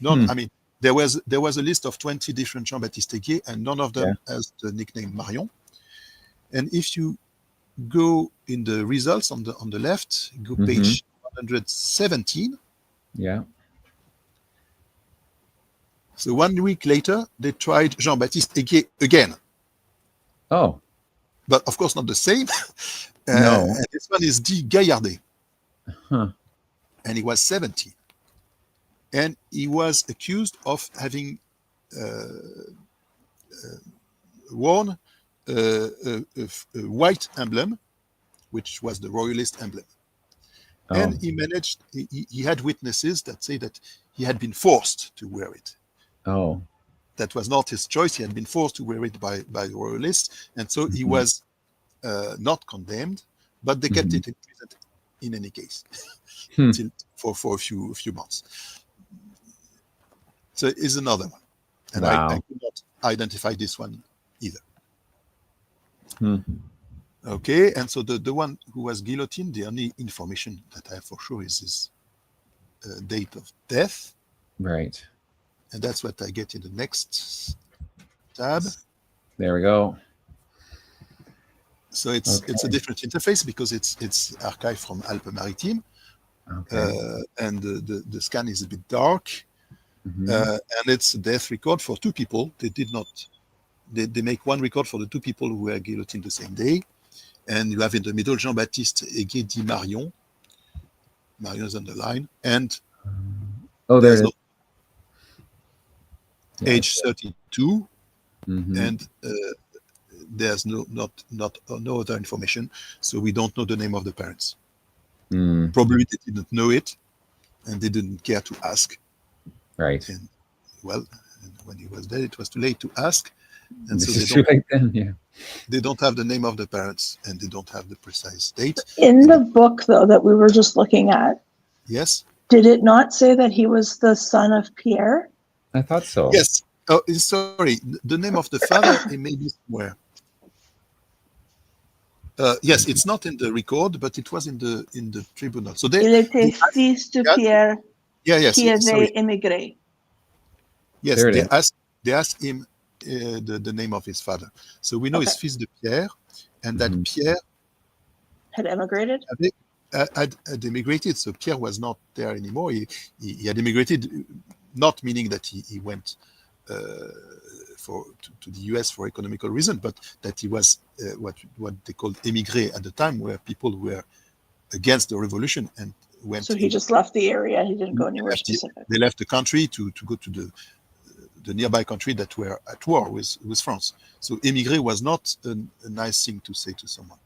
None. I mean, there was a list of 20 different Jean-Baptiste Aiguier, and none of them has the nickname Marion. And if you go in the results on the left, go page 117. Yeah. So 1 week later, they tried Jean-Baptiste Aiguier again. Oh. But of course not the same. No. And this one is D. Gaillardet. Huh. And he was 70. And he was accused of having worn a white emblem, which was the royalist emblem. Oh. And he had witnesses that say that he had been forced to wear it. Oh. That was not his choice. He had been forced to wear it by the royalists. And so he was not condemned, but they kept it in prison in any case till for a few months. So it's another one. And I could not identify this one either. Okay, and so the one who was guillotined, the only information that I have for sure is his date of death. Right. And that's what I get in the next tab. There we go. So it's a different interface because it's archived from Alpes-Maritimes. Okay. And the scan is a bit dark. And it's a death record for 2 people. They did not. They make one record for the 2 people who were guillotined the same day. And you have in the middle Jean-Baptiste Aiguier dit Marion. Marion is underlined. And there's age 32. And there's no other information. So we don't know the name of the parents. Probably they didn't know it and they didn't care to ask. Right. And when he was dead, it was too late to ask. And so they don't have the name of the parents and they don't have the precise date. In the book, though, that we were just looking at, yes, did it not say that he was the son of Pierre? I thought so. Yes. Oh, sorry. The name of the father, it may be somewhere. Yes, it's not in the record, but it was in the tribunal. So Il était fils de Pierre qui avait émigré. Yes, they asked him the name of his father. So we know it's fils de Pierre, and that Pierre had emigrated. Had emigrated. So Pierre was not there anymore. He had emigrated, not meaning that he went to the US for economical reason, but that he was what they called émigré at the time, where people were against the revolution and went. So he just left the area. He didn't go anywhere specific. They left the country to go to the nearby country that were at war with France. So émigré was not a nice thing to say to someone.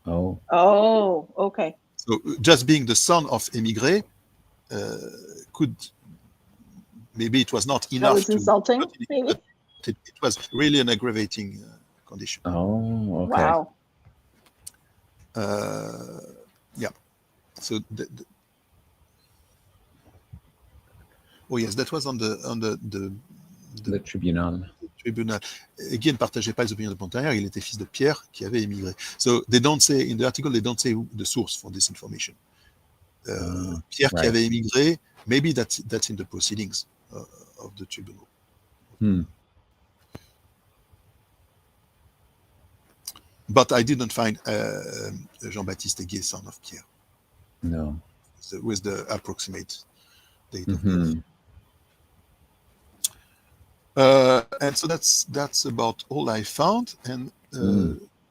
Oh, okay. So just being the son of émigré could, maybe it was not enough. That was insulting, maybe? It was really an aggravating condition. Oh, okay. Wow. Yeah. So yes, that was on the tribunal. Guy ne partageait pas les opinions de Montagnard. Il était fils de Pierre qui avait émigré. So they don't say in the article, they don't say the source for this information. Pierre qui avait émigré. Maybe that's in the proceedings of the tribunal. But I didn't find Jean-Baptiste Aiguier, son of Pierre. No. With the approximate date of death. And so that's about all I found. And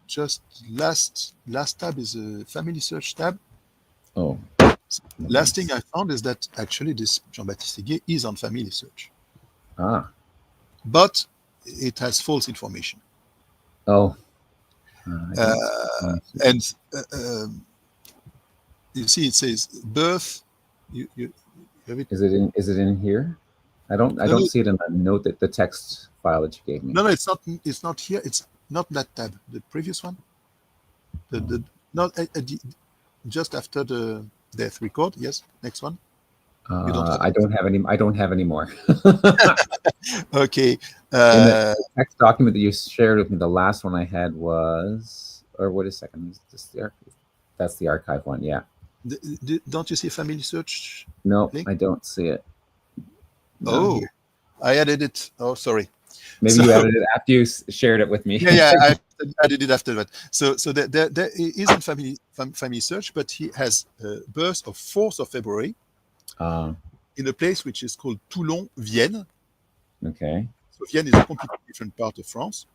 just last tab is a family search tab. Oh. So last thing I found is that actually this Jean-Baptiste Aiguier is on family search. But it has false information. Oh. And you see, it says birth. You Is it in here? I don't see it in the note, that the text file that you gave me. No, it's not. It's not here. It's not that tab. The previous one. The not just after the death record. Yes, next one. You don't have I don't have any more. Okay. In the text document that you shared with me, the last one I had was, or wait a second, that's the archive one. Yeah. Don't you see family search? No, link? I don't see it. Not Oh, here. I added it. Oh, sorry. Maybe you added it after you shared it with me. Yeah, I added it after that. So there isn't family search, but he has birth of 4th of February in a place which is called Toulon, Vienne. Okay. So Vienne is a completely different part of France,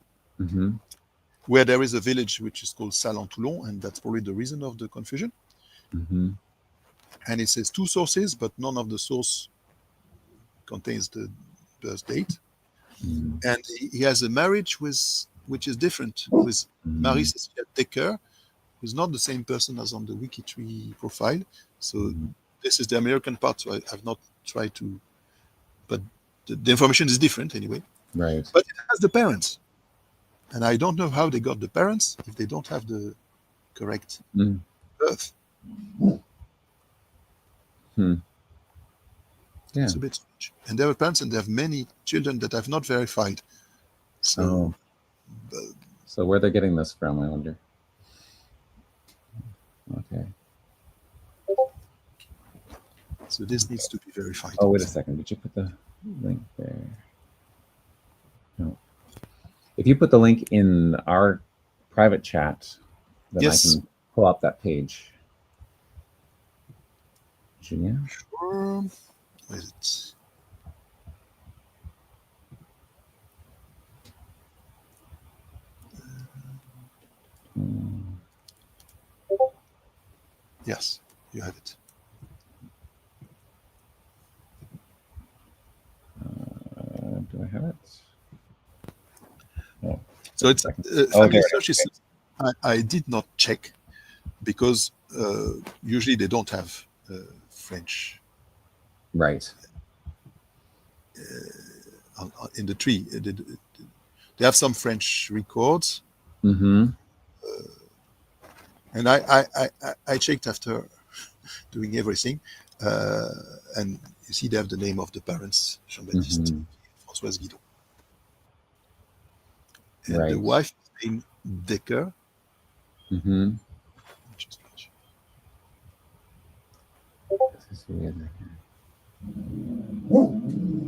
Mm-hmm. where there is a village which is called Salon-Toulon, and that's probably the reason of the confusion. Mm-hmm. And it says 2 sources, but none of the source contains the birth date. Mm-hmm. And he has a marriage which is different, with Marie-Cécile Decker, who's not the same person as on the WikiTree profile. So this is the American part, so I've not tried to, but the information is different anyway. Right. But it has the parents. And I don't know how they got the parents if they don't have the correct birth. Yeah. It's a bit strange. And they have parents, and they have many children that I've not verified. So, so where they're getting this from, I wonder. Okay. So this needs to be verified. Oh, wait a second. Did you put the link there? No. If you put the link in our private chat, then Yes. I can pull up that page. Julien? Sure. Where is it? Yes, you have it. Do I have it? No. So it's there family it search is. I did not check because usually they don't have French Right. in the tree. They have some French records, Mm-hmm. and I checked after doing everything, and you see they have the name of the parents, Jean-Baptiste, Françoise Guidon, and the wife is named Decker. Mm-hmm.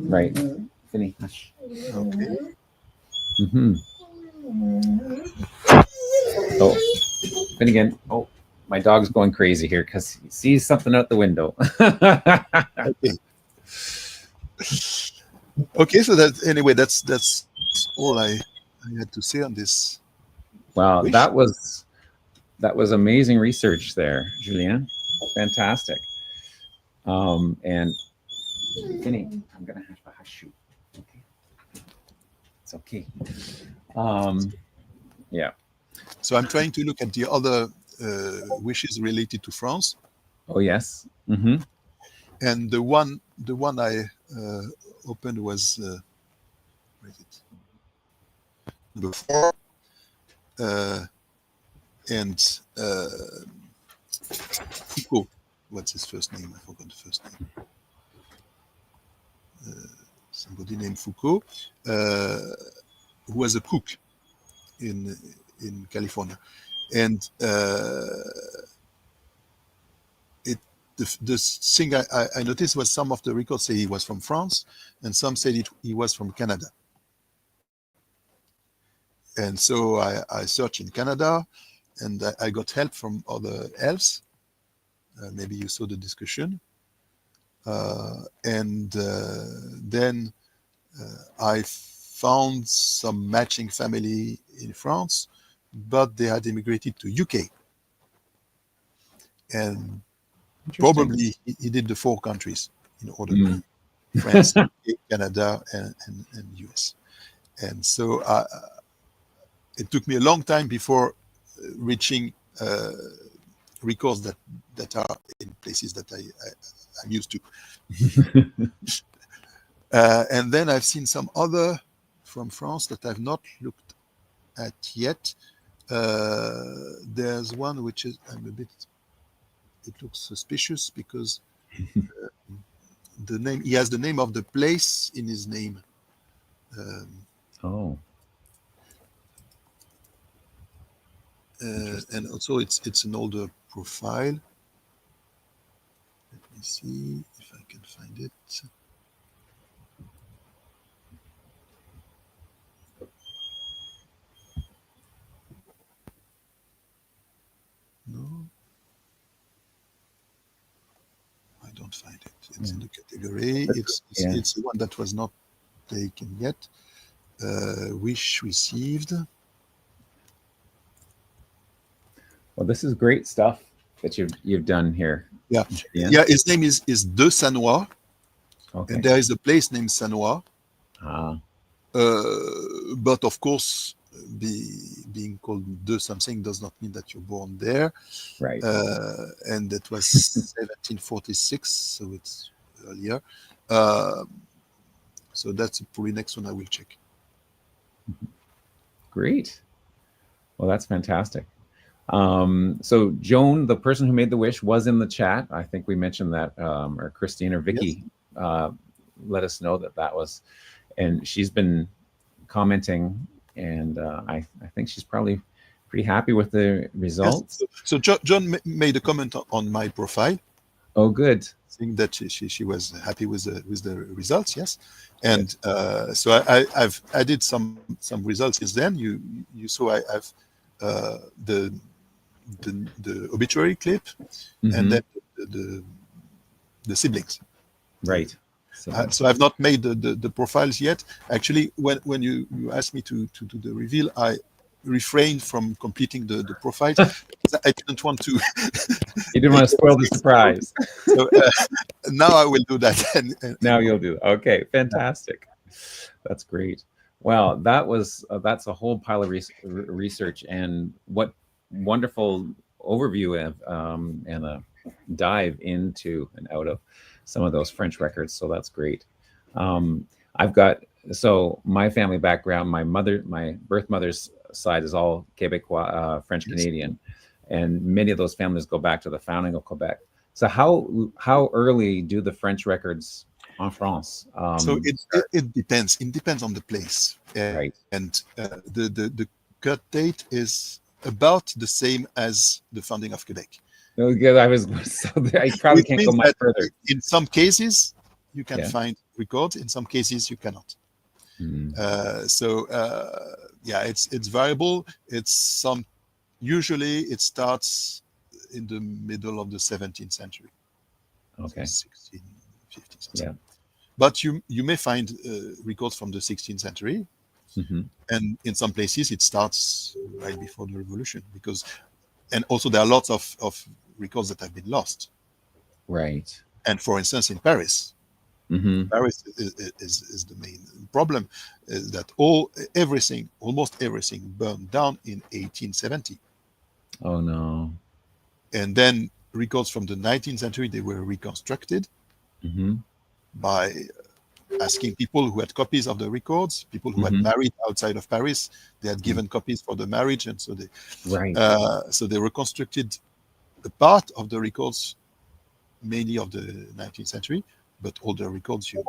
Right. Finny, hush. Okay. Mm-hmm. Oh, Finnegan. Oh, my dog's going crazy here because he sees something out the window. Okay. Okay. So that's all I had to say on this. Wow, wish. that was amazing research there, Julien. Fantastic. And Finny, I'm gonna have to hush you. Okay. It's okay. Yeah. So I'm trying to look at the other wishes related to France. Oh yes. Mm-hmm. And the one I opened was where is it? Number 4. And Foucault. What's his first name? I forgot the first name. Somebody named Foucault, who was a cook in California, and the thing I noticed was some of the records say he was from France, and some said he was from Canada. And so I searched in Canada, and I got help from other elves. Maybe you saw the discussion. And then I found some matching family in France, but they had immigrated to UK. And probably he did the 4 countries in order: France, UK, Canada, and US. And so it took me a long time before reaching records that are in places that I'm used to. And then I've seen some other from France that I've not looked at yet. There's one which is it looks suspicious because he has the name of the place in his name. Oh. And also it's an older profile. Let me see if I can find it. No, I don't find it. It's in the category. It's the one that was not taken yet. Wish received. Well, this is great stuff that you've done here. Yeah. His name is De Sanois, and there is a place named Sanois. But of course, being called De something does not mean that you're born there. Right. And that was 1746, so it's earlier. So that's probably next one I will check. Great. Well, that's fantastic. So Joan, the person who made the wish, was in the chat. I think we mentioned that, or Christine or Vicky let us know that was, and she's been commenting, and I think she's probably pretty happy with the results. Yes. So John made a comment on my profile. Oh, good. Saying that she was happy with the results. Yes, and so I've added some results since then. You saw I've the obituary clip, and then the siblings. Right. So I've not made the profiles yet. Actually, when you asked me to do the reveal, I refrained from completing the profile because I didn't want to. You didn't want to spoil the surprise. So now I will do that. Now you'll do that. Okay, fantastic. That's great. Well, that's a whole pile of research, and what wonderful overview and a dive into and out of some of those French records. So that's great. I've got, so my family background, my birth mother's side is all Quebecois, French Canadian, and many of those families go back to the founding of Quebec. So how early do the French records en France? So it depends. It depends on the place. Right. And the cut date is about the same as the founding of Quebec. I probably can't go much further. In some cases, you can find records. In some cases, you cannot. It's variable. Usually it starts in the middle of the 17th century. Okay. 16, 15, something. Yeah. But you may find records from the 16th century, and in some places it starts right before the revolution, and also there are lots of records that have been lost. Right. And for instance, in Paris, Paris is the main problem, is that almost everything burned down in 1870. Oh no. And then records from the 19th century, they were reconstructed by asking people who had copies of the records, people who had married outside of Paris, they had given copies for the marriage, and so they reconstructed a part of the records, mainly of the 19th century, but all the records you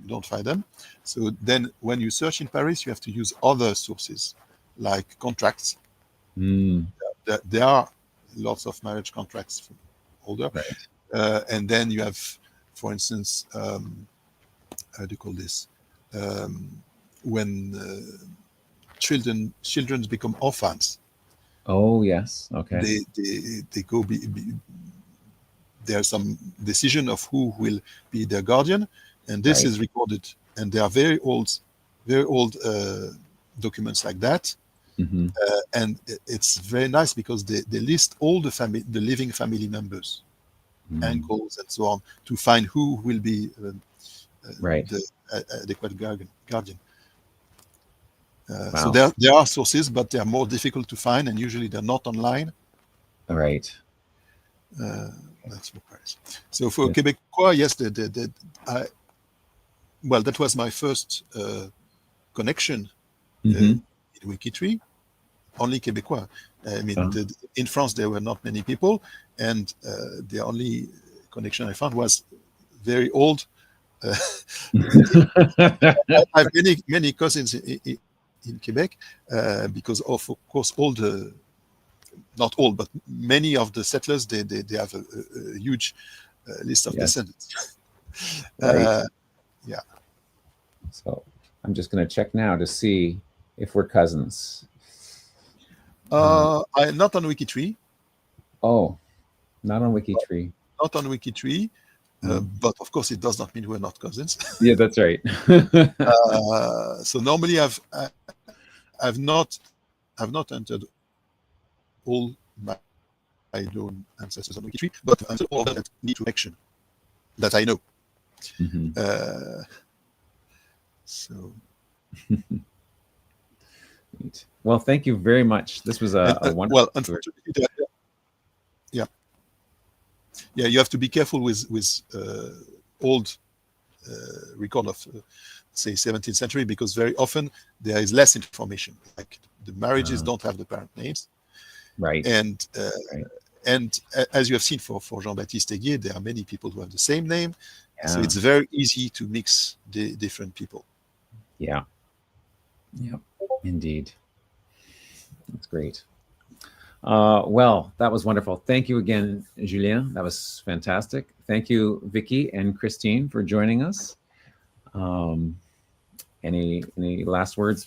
don't find them. So then when you search in Paris, you have to use other sources like contracts. There are lots of marriage contracts from older, and then you have, for instance, how do you call this? When children become orphans. Oh yes. Okay. They go. There's some decision of who will be their guardian, and this is recorded. And there are very old documents like that. And it's very nice because they list all the living family members, uncles and so on, to find who will be the adequate guardian. So there are sources, but they are more difficult to find, and usually they're not online. Right. That's for Paris. So for Québécois, yes, well, that was my first connection in WikiTree. Only Québécois. I mean, in France there were not many people, and the only connection I found was very old. I have many cousins in Quebec because of course all the, not all, but many of the settlers, they have a huge list of descendants. Right. Yeah. So I'm just going to check now to see if we're cousins. I'm not on WikiTree. Oh, not on WikiTree. Not on WikiTree, but of course it does not mean we're not cousins. Yeah, that's right. So normally I've not entered all my known ancestors on WikiTree, but I'm all that need connection that I know. So. Neat. Well, thank you very much. This was a wonderful. Well, unfortunately, yeah, you have to be careful with old record of say 17th century, because very often there is less information. Like the marriages don't have the parent names, right? And as you have seen for Jean-Baptiste Aiguier, there are many people who have the same name, so it's very easy to mix the different people. Yeah. Indeed. That's great. Well, that was wonderful. Thank you again, Julien. That was fantastic. Thank you, Vicky and Christine, for joining us. Any last words?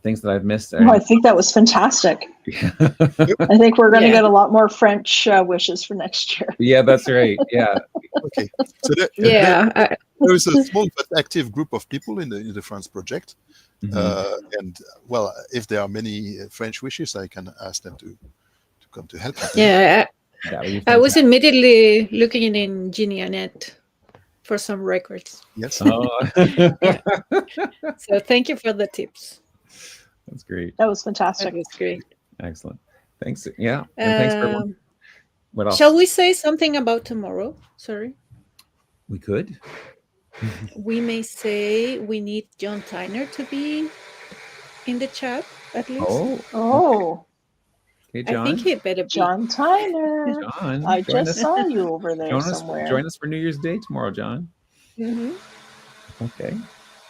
Things that I've missed? I think that was fantastic. I think we're going to get a lot more French wishes for next year. Yeah, that's right. Yeah. Okay. So there is a small but active group of people in the France project. And well, if there are many French wishes, I can ask them to come to help. Yeah, I was immediately looking in Genealogy for some records. Yes. So thank you for the tips. That's great. That was fantastic. That was great. Excellent. Thanks. Yeah. And thanks for everyone. What else? Shall we say something about tomorrow? Sorry. We could. We may say we need John Tyner to be in the chat at least. Oh. Okay, John. I think he better be. John Tyner. John, I just saw you over there somewhere. Join us for New Year's Day tomorrow, John. Okay.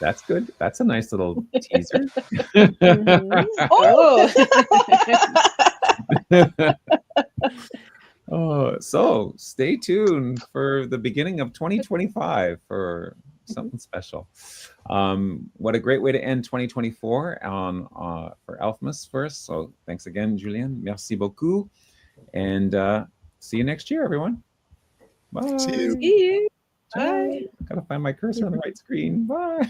That's good. That's a nice little teaser. So stay tuned for the beginning of 2025 for something special. What a great way to end 2024 for Alphamus first. So thanks again, Julien. Merci beaucoup. And see you next year, everyone. Bye. See you. See you. Bye. Gotta find my cursor on the right screen. Bye.